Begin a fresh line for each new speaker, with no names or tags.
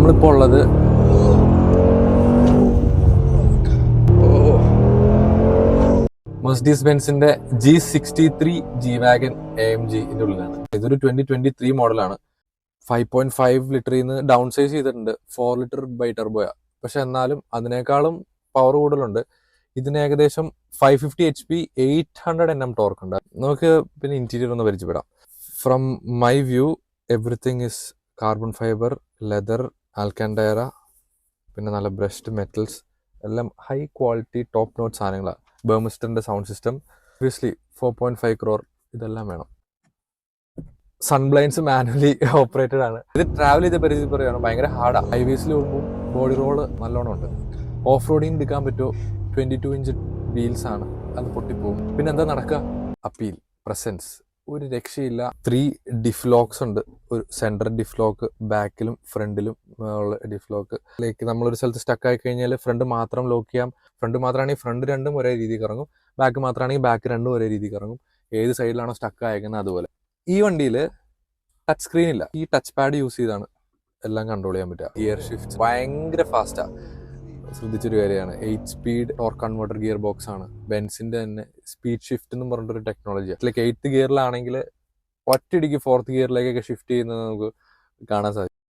നമ്മളിപ്പോൾ ഉള്ളത് Mercedes ബെൻസിന്റെ G63 G-Wagon AMG ഉള്ളിലാണ്. ഇതൊരു 2023 മോഡലാണ്. 5.5 ലിറ്ററിൽ നിന്ന് ഡൗൺ സൈസ് ചെയ്തിട്ടുണ്ട്. 4 ലിറ്റർ ബൈ ടർബോയാ. പക്ഷെ എന്നാലും അതിനേക്കാളും പവർ കൂടുതലുണ്ട്. ഇതിന് ഏകദേശം 550 HP 800 Nm ടോർക്ക് ഉണ്ട്. നമുക്ക് പിന്നെ ഇന്റീരിയർ ഒന്ന് പരിചയപ്പെടാം. From my view everything is carbon fibre, leather, Alcantara, പിന്നെ നല്ല ബ്രഷ്ഡ് മെറ്റൽസ്, എല്ലാം ഹൈ ക്വാളിറ്റി ടോപ്പ് നോട്ട് സാധനങ്ങളാണ്. ബെർമിസ്റ്ററിന്റെ സൗണ്ട് സിസ്റ്റം, ഒബ്വിയസ്ലി 4.5 crore ഇതെല്ലാം വേണം. സൺബ്ലൈൻസ് മാനുവലി ഓപ്പറേറ്റഡ് ആണ്. ഇത് ട്രാവൽ ചെയ്ത പരിധി പറയുകയാണ് ഭയങ്കര ഹാർഡാണ്. ഹൈവേസിൽ പോകുമ്പോൾ ബോഡി റോള് നല്ലോണം ഉണ്ട്. ഓഫ് റോഡിങ് എടുക്കാൻ പറ്റുമോ? 22 ഇഞ്ച് വീൽസ് ആണ്, അത് പൊട്ടിപ്പോകും. പിന്നെ എന്താ നടക്കുക? അപ്പീൽ, പ്രസൻസ്, ഒരു രക്ഷയില്ല. 3 ഡിഫ് ലോക്സ് ഉണ്ട്. ഒരു സെൻട്രൽ ഡിഫ് ലോക്ക്, ബാക്കിലും ഫ്രണ്ടിലും ഉള്ള ഡിഫ് ലോക്ക്. ലൈക്ക് നമ്മളൊരു സ്ഥലത്ത് സ്റ്റക്ക് ആയി കഴിഞ്ഞാൽ ഫ്രണ്ട് മാത്രം ലോക്ക് ചെയ്യാം. ഫ്രണ്ട് മാത്രമാണെങ്കിൽ ഫ്രണ്ട് രണ്ടും ഒരേ രീതിയിൽ കറങ്ങും. ബാക്ക് മാത്രമാണെങ്കിൽ ബാക്ക് രണ്ടും ഒരേ രീതിയിൽ കറങ്ങും. ഏത് സൈഡിലാണോ സ്റ്റക്ക് ആയിരിക്കുന്നത് അതുപോലെ. ഈ വണ്ടിയിൽ ടച്ച് സ്ക്രീൻ ഇല്ല. ഈ ടച്ച് പാഡ് യൂസ് ചെയ്താണ് എല്ലാം കൺട്രോൾ ചെയ്യാൻ പറ്റുക. ഗിയർ ഷിഫ്റ്റ് ഭയങ്കര ഫാസ്റ്റാണ്. ശ്രദ്ധിച്ചൊരു കാര്യമാണ്. 8 speed torque converter gear box ആണ്. ബെൻസിന്റെ തന്നെ സ്പീഡ് ഷിഫ്റ്റ് എന്നും പറഞ്ഞിട്ടൊരു ടെക്നോളജിയാണ്. ലൈക്ക് 8th ഗിയറിലാണെങ്കിൽ ഒറ്റയടിക്ക് 4th ഗിയറിലേക്കൊക്കെ ഷിഫ്റ്റ് ചെയ്യുന്നത് നമുക്ക് കാണാൻ സാധിക്കും.